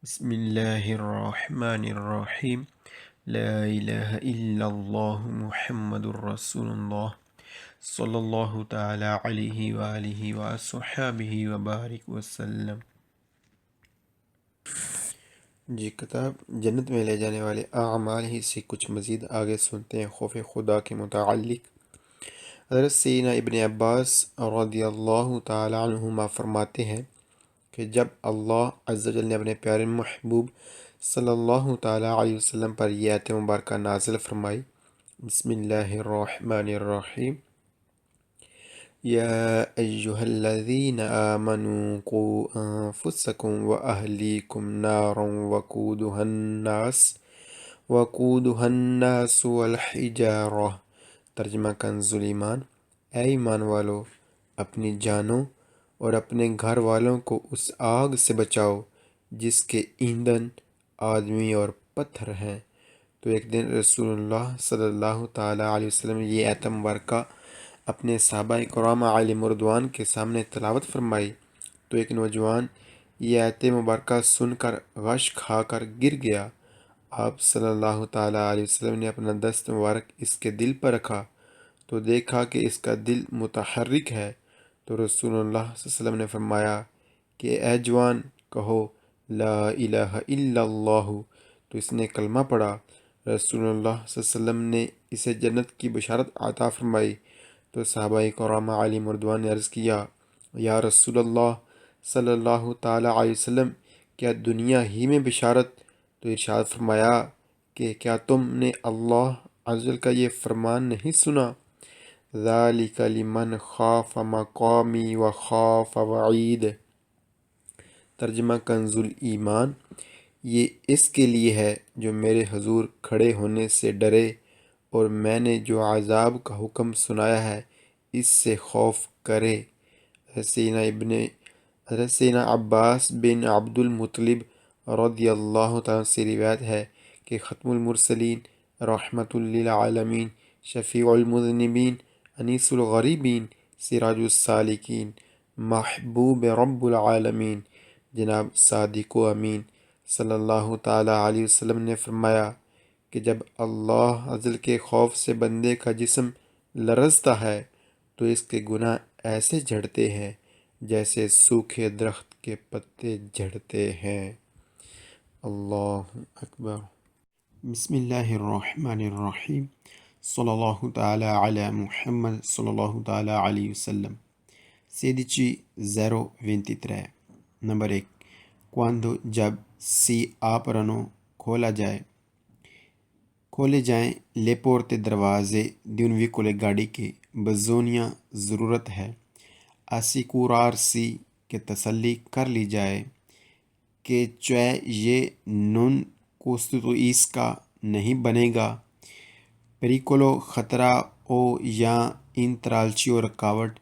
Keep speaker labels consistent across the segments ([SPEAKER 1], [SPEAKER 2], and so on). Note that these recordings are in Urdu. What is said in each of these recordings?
[SPEAKER 1] بسم اللہ الرحمن الرحیم لا الہ الا اللہ محمد الرسول اللہ صلی اللہ تعالی علیہ وآلہ وصحبہ وبارک وسلم۔ جی، کتاب جنت میں لے جانے والے اعمال ہی سے کچھ مزید آگے سنتے ہیں خوف خدا کے متعلق۔ حضرت سیدنا ابن عباس رضی اللہ تعالی عنہما فرماتے ہیں کہ جب اللہ عز و جل نے اپنے پیارے محبوب صلی اللہ تعالیٰ علیہ وسلم پر یہ آیت مبارکہ نازل فرمائی، بسم اللہ الرحمن الرحیم، یا ایہا الذین آمنوا قوا انفسکم واہلیکم نارا وقودها الناس والحجارہ۔ ترجمہ کنز ایمان، اے ایمان والو، اپنی جانوں اور اپنے گھر والوں کو اس آگ سے بچاؤ جس کے ایندھن آدمی اور پتھر ہیں۔ تو ایک دن رسول اللہ صلی اللہ تعالیٰ علیہ وسلم نے یہ آیت مبارکہ اپنے صحابہ کرام علیہم رضوان کے سامنے تلاوت فرمائی تو ایک نوجوان یہ آیت مبارکہ سن کر غش کھا کر گر گیا۔ آپ صلی اللہ تعالیٰ علیہ وسلم نے اپنا دست مبارک اس کے دل پر رکھا تو دیکھا کہ اس کا دل متحرک ہے۔ تو رسول اللہ صلی اللہ علیہ وسلم نے فرمایا کہ اے جوان، کہو لا الہ الا اللہ۔ تو اس نے کلمہ پڑھا۔ رسول اللہ صلی اللہ علیہ وسلم نے اسے جنت کی بشارت عطا فرمائی تو صحابہ کرام علیہم رضوان نے عرض کیا، یا رسول اللہ صلی اللہ تعالیٰ علیہ وسلم، کیا دنیا ہی میں بشارت؟ تو ارشاد فرمایا کہ کیا تم نے اللہ عز و جل کا یہ فرمان نہیں سنا، ذالک لمن خاف مقامی وخاف وعید۔ ترجمہ کنز ایمان، یہ اس کے لیے ہے جو میرے حضور کھڑے ہونے سے ڈرے اور میں نے جو عذاب کا حکم سنایا ہے اس سے خوف کرے۔ حضرت سیدنا عباس بن عبد المطلب رضی اللہ تعالیٰ سے روایت ہے کہ ختم المرسلین، رحمت للعالمین، شفیع المذنبین، انیس الغریبین، سراج السالکین، محبوب رب العالمین، جناب صادق و امین صلی اللہ تعالیٰ علیہ وسلم نے فرمایا کہ جب اللہ عز و جل کے خوف سے بندے کا جسم لرزتا ہے تو اس کے گناہ ایسے جھڑتے ہیں جیسے سوکھے درخت کے پتے جھڑتے ہیں۔ اللہ اکبر۔ بسم اللہ الرحمن الرحیم، صلی اللہ تعالی علی محمد صلی اللہ تعالی علیہ وسلم۔ 1623 نمبر 1، quando جب si aprono کھولے جائیں le porte دروازے di un vicolo گاڑی کے، bisogna ضرورت ہے، assicurarsi کہ تسلی کر لی جائے، کہ cioè یہ non costituisca نہیں بنے گا، pericolo خطرہ او یا انترالچی اور رکاوٹ،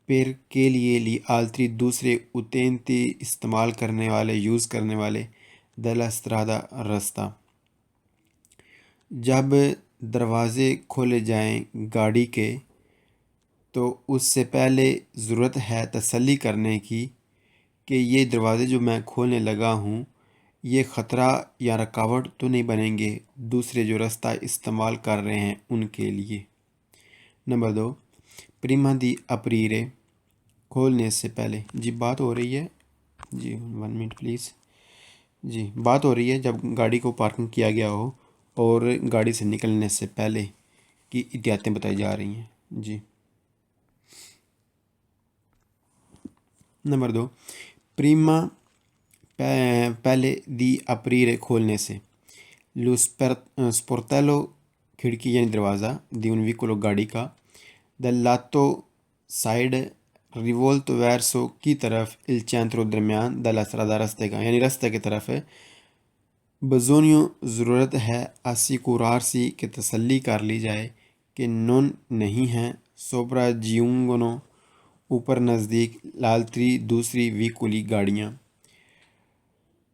[SPEAKER 1] پر کے لیے لی altri دوسرے utenti استعمال کرنے والے، یوز کرنے والے، della strada رستہ۔ جب دروازے کھولے جائیں گاڑی کے تو اس سے پہلے ضرورت ہے تسلی کرنے کی کہ یہ دروازے جو میں کھولنے لگا ہوں یہ خطرہ یا رکاوٹ تو نہیں بنیں گے دوسرے جو رستہ استعمال کر رہے ہیں ان کے لیے۔ نمبر 2، پریما دی اپریرے، کھولنے سے پہلے۔ جی بات ہو رہی ہے، جی 1 منٹ پلیز۔ جی بات ہو رہی ہے جب گاڑی کو پارکنگ کیا گیا ہو اور گاڑی سے نکلنے سے پہلے کی احتیاطیں بتائی جا رہی ہیں۔ جی نمبر 2، پریما پہلے دی اپریرے کھولنے سے، لو سپورتیلو کھڑکی یعنی دروازہ، دی ان ویکولو گاڑی کا، دل لاتو سائڈ، ریولتو ویرسو کی طرف، il centro درمیان، دلا سرادہ رستے کا یعنی رستے کی طرف ہے، بزونیو ضرورت ہے، assicurarsi کہ تسلی کر لی جائے، کہ نون نہیں ہیں، سوپرا جیونگنو اوپر نزدیک، لالتری دوسری ویکولی گاڑیاں۔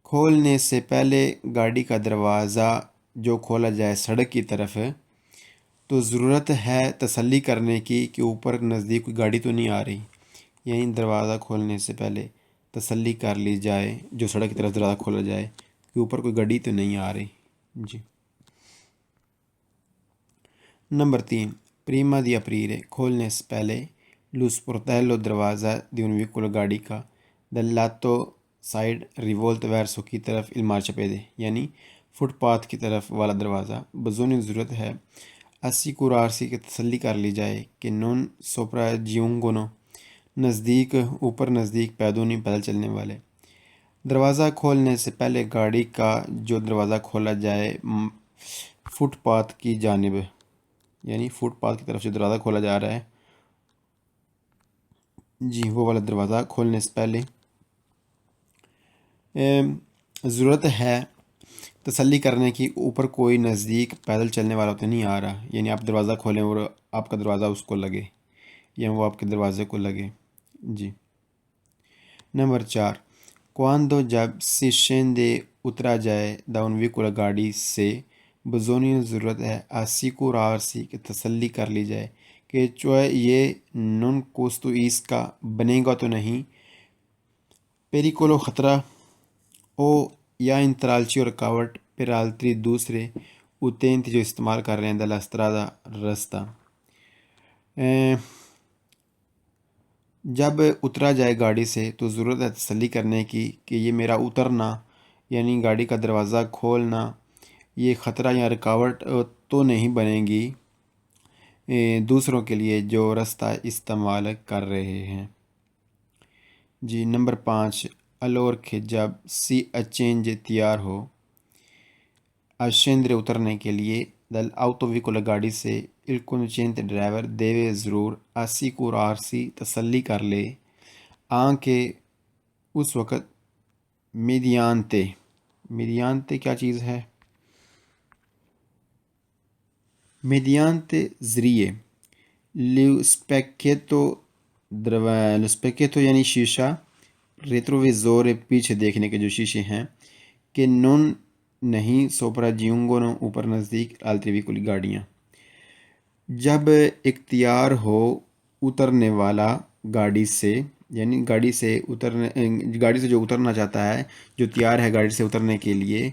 [SPEAKER 1] کھولنے سے پہلے گاڑی کا دروازہ جو کھولا جائے سڑک کی طرف ہے تو ضرورت ہے تسلی کرنے کی کہ اوپر نزدیک کوئی گاڑی تو نہیں آ رہی، یعنی دروازہ کھولنے سے پہلے تسلی کر لی جائے جو سڑک کی طرف دروازہ کھولا جائے کہ اوپر کوئی گاڑی تو نہیں آ رہی. جی. نمبر 3. Prima di aprire, کھولنے سے پہلے lo sportello dell'darvaza di un veicolo گاڑی کا dal lato side rivolto verso کی طرف il marciapiede یعنی فٹ پاتھ کی طرف والا دروازہ بزونی ضرورت ہے assicurarsi کہ تسلی کر لی جائے کہ non sopraggiungono نزدیک اوپر نزدیک پیدل چلنے والے. دروازہ کھولنے سے پہلے گاڑی کا جو دروازہ کھولا جائے فٹ پاتھ کی جانب یعنی فٹ پاتھ کی طرف جو دروازہ کھولا جا رہا ہے جی وہ والا دروازہ کھولنے سے پہلے ضرورت ہے تسلی کرنے کی اوپر کوئی نزدیک پیدل چلنے والا تو نہیں آ رہا. یعنی آپ دروازہ کھولیں اور آپ کا دروازہ اس کو لگے یا وہ آپ کے دروازے کو لگے. جی. نمبر 4. Quando جب si scende اترا جائے da un veicolo گاڑی سے بزونی ضرورت ہے assicurarsi کہ تسلی کر لی جائے کہ یہ non costruisca بنے گا تو نہیں pericolo خطرہ او یا انترالچی اور رکاوٹ پر altri دوسرے utenti جو استعمال کر رہے ہیں della strada رستہ. جب اترا جائے گاڑی سے تو ضرورت ہے تسلی کرنے کی کہ یہ میرا اترنا یعنی گاڑی کا دروازہ کھولنا یہ خطرہ یا رکاوٹ تو نہیں بنے گی دوسروں کے لیے جو رستہ استعمال کر رہے ہیں. جی. نمبر 5. allorché جب سی اچینج تیار ہو ascendere اترنے کے لیے dall'autovicolo گاڑی سے il conducente ڈرائیور deve ضرور assicurarsi تسلی کر لے آنکہ اس وقت mediante کیا چیز ہے mediante ذریعے lo specchietto یعنی شیشہ ریٹروویزور پیچھے دیکھنے کے جو شیشے ہیں کہ non نہیں sopraggiungono اوپر نزدیک altri veicoli گاڑیاں. جب اختیار ہو اترنے والا گاڑی سے یعنی گاڑی سے جو اترنا چاہتا ہے جو تیار ہے گاڑی سے اترنے کے لیے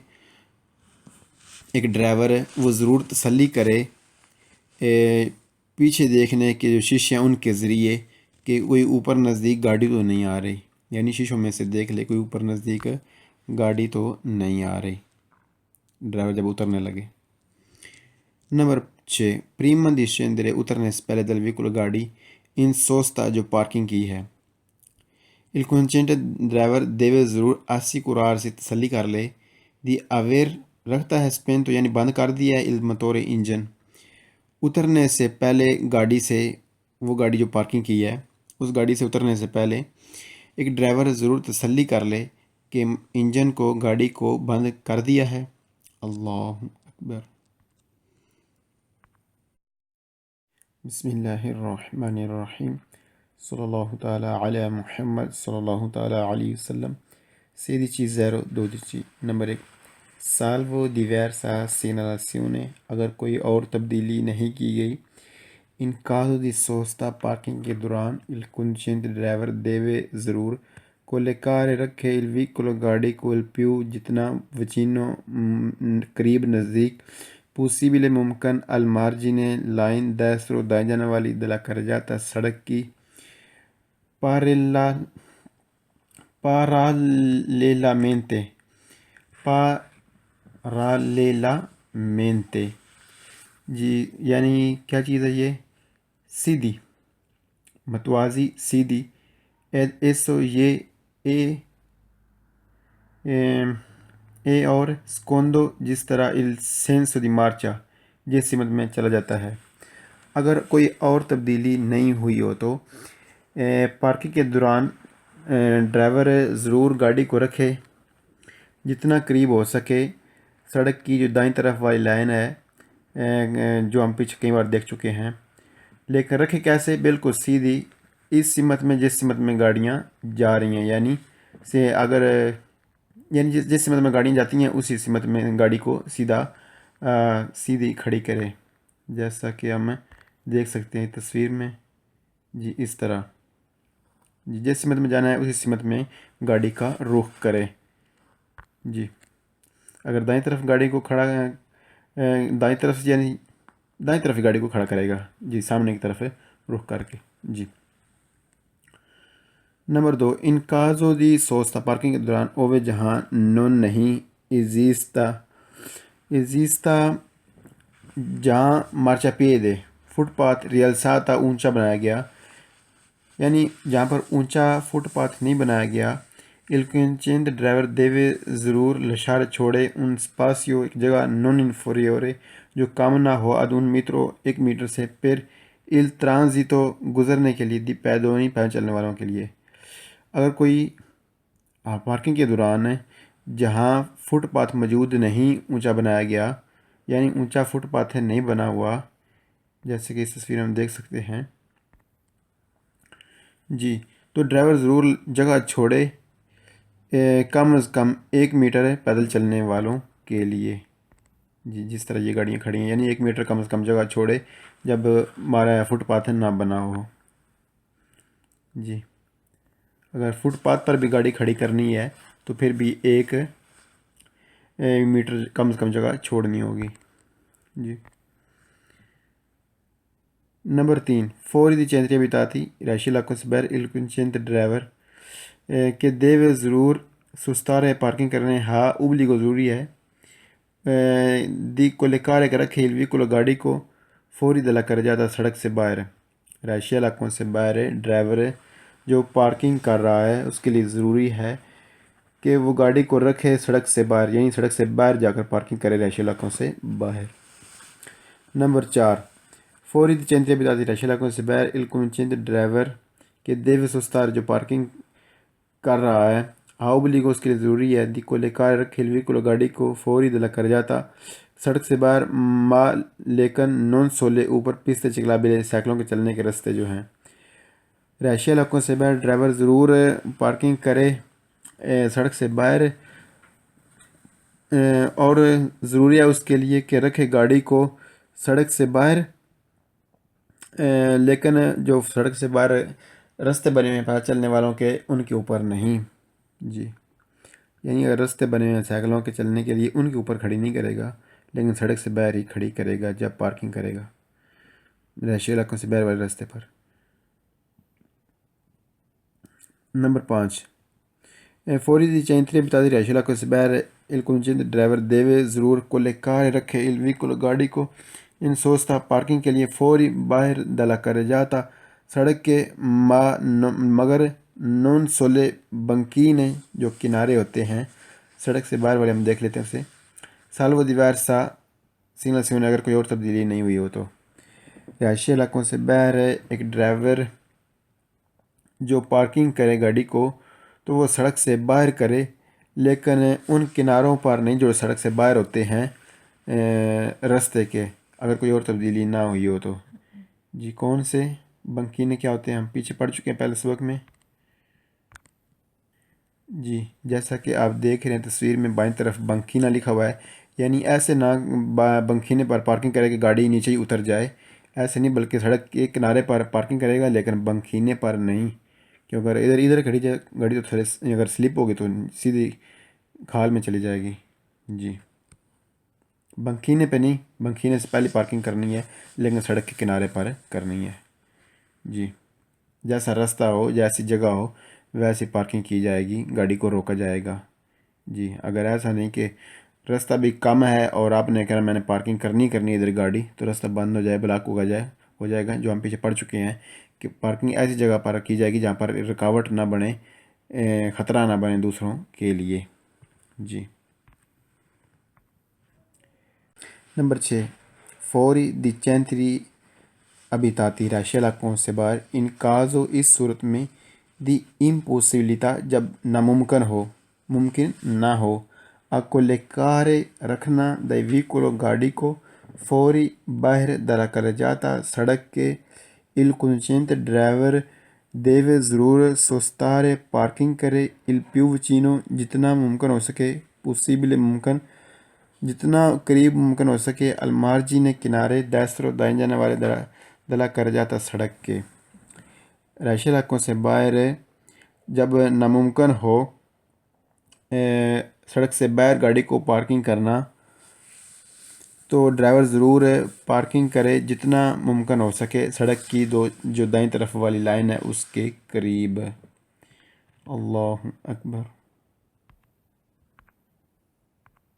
[SPEAKER 1] ایک ڈرائیور وہ ضرور تسلی کرے پیچھے دیکھنے کے جو شیشے ہیں ان کے ذریعے کہ کوئی اوپر نزدیک گاڑی تو نہیں آ رہی یعنی شیشوں میں سے دیکھ لے کوئی اوپر نزدیک گاڑی تو نہیں آ رہی ڈرائیور جب اترنے لگے. نمبر 6. prima di scendere اترنے سے پہلے dal veicolo گاڑی ان سوستا جو پارکنگ کی ہے il conducente ڈرائیور deve ضرور assicurarsi تسلی کر لے di aver رکھتا ہے spento یعنی بند کر دیا ہے il motore انجن. اترنے سے پہلے گاڑی سے وہ گاڑی جو پارکنگ کی ہے اس گاڑی سے اترنے سے پہلے ایک ڈرائیور ضرور تسلی کر لے کہ انجن کو گاڑی کو بند کر دیا ہے. اللہ اکبر. بسم اللہ الرحمن الرحیم صلی اللہ تعالیٰ علی محمد صلی اللہ تعالیٰ علیہ وسلم. 16.12. نمبر 1. salvo diversa segnalazione اگر کوئی اور تبدیلی نہیں کی گئی in caso di sosta parking کے دوران il conducente ڈرائیور deve ضرور collocare رکھے il veicolo گاڑی کو il più جتنا vicino قریب نزدیک possibile ممکن al margine لائن destro دائیں جانے والی della carreggiata سڑک کی parallelamente جی یعنی کیا چیز ہے یہ سیدھی متوازی سیدھی ed esso یہ اے اور secondo جس طرح il senso di marcia جس سمت میں چلا جاتا ہے. اگر کوئی اور تبدیلی نہیں ہوئی ہو تو پارکنگ کے دوران ڈرائیور ضرور گاڑی کو رکھے جتنا قریب ہو سکے سڑک کی جو دائیں طرف والی لائن ہے جو ہم پیچھے کئی بار دیکھ چکے ہیں لیکن رکھے کیسے بالکل سیدھی اس سمت میں جس سمت میں گاڑیاں جا رہی ہیں یعنی جس سمت میں گاڑیاں جاتی ہیں اسی سمت میں گاڑی کو سیدھی کھڑی کرے جیسا کہ ہم دیکھ سکتے ہیں تصویر میں. جی اس طرح جس سمت میں جانا ہے اسی سمت میں گاڑی کا رخ کرے. جی اگر دائیں طرف گاڑی کو کھڑا دائیں طرف یعنی دائیں طرف ہی گاڑی کو کھڑا کرے گا جی، سامنے کی طرف رخ کر کے جی۔ نمبر 2، ان کازوں دی سوچتا پارکنگ کے دوران اوے جہاں نون نہیں ایزیستا جہاں مارچا پیدے فٹ پاتھ ریلساتا اونچا بنایا گیا، یعنی جہاں پر اونچا فٹ پاتھ نہیں بنایا گیا، الکنچند ڈرائیور دیوے ضرور لشار چھوڑے ان سپاسیو ایک جگہ نون انفوریورے جو کم نہ ہو اد un میٹرو 1 میٹر سے پھر il ترانزیتو گزرنے کے لیے دی پیدونی پیدل چلنے والوں کے لیے۔ اگر کوئی پارکنگ کے دوران جہاں فٹ پاتھ موجود نہیں اونچا بنایا گیا، یعنی اونچا فٹ پاتھ نہیں بنا ہوا، جیسے کہ اس تصویر میں ہم دیکھ سکتے ہیں جی، تو ڈرائیور ضرور جگہ چھوڑے کم از کم 1 میٹر پیدل چلنے والوں کے لیے جی، جس طرح یہ گاڑیاں کھڑی ہیں، یعنی 1 میٹر کم از کم جگہ چھوڑے جب ہمارا فٹ پاتھ نہ بنا ہو جی۔ اگر فٹ پاتھ پر بھی گاڑی کھڑی کرنی ہے تو پھر بھی 1 میٹر کم از کم جگہ چھوڑنی ہوگی جی۔ نمبر 3، فوری دی چینتری ابیتاتی رہائشی علاقوں سے باہر الکنچنت ڈرائیور کہ دیو ضرور سستارے پارکنگ کرنے ہاں ابلی کو ضروری ہے دی کو لکارے کر رکھے الوی کو گاڑی کو فوری دلا کر جاتا سڑک سے باہر۔ رہائشی علاقوں سے باہر ڈرائیور جو پارکنگ کر رہا ہے اس کے لیے ضروری ہے کہ وہ گاڑی کو رکھے سڑک سے باہر، یعنی سڑک سے باہر جا کر پارکنگ کرے رہائشی علاقوں سے باہر۔ نمبر 4، فوری دی چینتری ابیتاتی رہائشی علاقوں سے باہر الکنچنت ڈرائیور کہ دیو سستار جو پارکنگ کر رہا ہے ہاؤ بلی کو اس کے لیے ضروری ہے دی کو لے کار رکھے الوی کو گاڑی کو فوری دلا کر جاتا سڑک سے باہر ما لیکن نون سولے اوپر پستے چکلابلے سائیکلوں کے چلنے کے راستے جو ہیں۔ رہائشی علاقوں سے باہر ڈرائیور ضرور پارکنگ کرے سڑک سے باہر اور ضروری ہے اس کے لیے کہ رکھے گاڑی کو سڑک سے باہر، لیکن جو سڑک سے باہر راستے بنے ہوئے ہیں پیدل چلنے والوں کے ان کے اوپر نہیں جی، یعنی اگر راستے بنے ہوئے ہیں سائیکلوں کے چلنے کے لیے ان کے اوپر کھڑی نہیں کرے گا، لیکن سڑک سے باہر ہی کھڑی کرے گا جب پارکنگ کرے گا رہائشی علاقوں سے باہر والے راستے پر۔ نمبر 5، فوری دی چینتری ابیتاتی رہائشی علاقوں سے باہر الکنچنت ڈرائیور دیوے ضرور کو لے کار رکھے الوی کو گاڑی کو ان سوچتا پارکنگ کے لیے فوری باہر دلا کر جاتا سڑک کے مگر نون سولے بنکین جو کنارے ہوتے ہیں سڑک سے باہر والے ہم دیکھ لیتے ہیں اسے سالو دیوارسا سگنل سے اگر کوئی اور تبدیلی نہیں ہوئی ہو تو۔ رہائشی علاقوں سے باہر ایک ڈرائیور جو پارکنگ کرے گاڑی کو تو وہ سڑک سے باہر کرے، لیکن ان کناروں پر نہیں جو سڑک سے باہر ہوتے ہیں راستے کے، اگر کوئی اور تبدیلی نہ ہوئی ہو تو جی۔ کون سے بنکینے کیا ہوتے ہیں ہم پیچھے پڑھ چکے ہیں پہلے سبق میں جی، جیسا کہ آپ دیکھ رہے ہیں تصویر میں بائیں طرف بنکینہ لکھا ہوا ہے، یعنی ایسے نہ بنکینے پر پارکنگ کرے کہ گاڑی نیچے ہی اتر جائے، ایسے نہیں بلکہ سڑک کے کنارے پر پارکنگ کرے گا لیکن بنکینے پر نہیں، کیونکہ اگر ادھر کھڑی جائے گاڑی تو تھوڑے اگر سلپ ہوگی تو سیدھی کھال میں چلی جائے گی جی۔ بنکینے پہ نہیں، بنکینے سے پہلے پارکنگ کرنی ہے لیکن سڑک کے کنارے پر کرنی ہے جی۔ جیسا راستہ ہو جیسی جگہ ہو ویسی پارکنگ کی جائے گی، گاڑی کو روکا جائے گا جی۔ اگر ایسا نہیں کہ راستہ بھی کم ہے اور آپ نے کہا میں نے پارکنگ کرنی ہے ادھر گاڑی، تو راستہ بند ہو جائے بلاک ہو جائے گا، جو ہم پیچھے پڑھ چکے ہیں کہ پارکنگ ایسی جگہ پر کی جائے گی جہاں پر رکاوٹ نہ بنے، خطرہ نہ بنے دوسروں کے لیے جی۔ نمبر 6، فوری دی چینتری ابیتاتی رہائشی علاقوں سے باہر ان کازو اس صورت میں دی امپوسیبلٹا جب ممکن نہ ہو کو لے کارے رکھنا دے ویکولو گاڑی کو فوری باہر دلا کر جاتا سڑک کے الکنچنت ڈرائیور دیوے ضرور سوستارے پارکنگ کرے il più vicino جتنا ممکن ہو سکے پوسیبل ممکن جتنا قریب ممکن ہو سکے المارجی کنارے دیسرو دائیں جانے والے دلا کر جاتا سڑک کے۔ رہائشی علاقوں سے باہر جب ناممکن ہو سڑک سے باہر گاڑی کو پارکنگ کرنا، تو ڈرائیور ضرور پارکنگ کرے جتنا ممکن ہو سکے سڑک کی جو دائیں طرف والی لائن ہے اس کے قریب۔ اللہ اکبر۔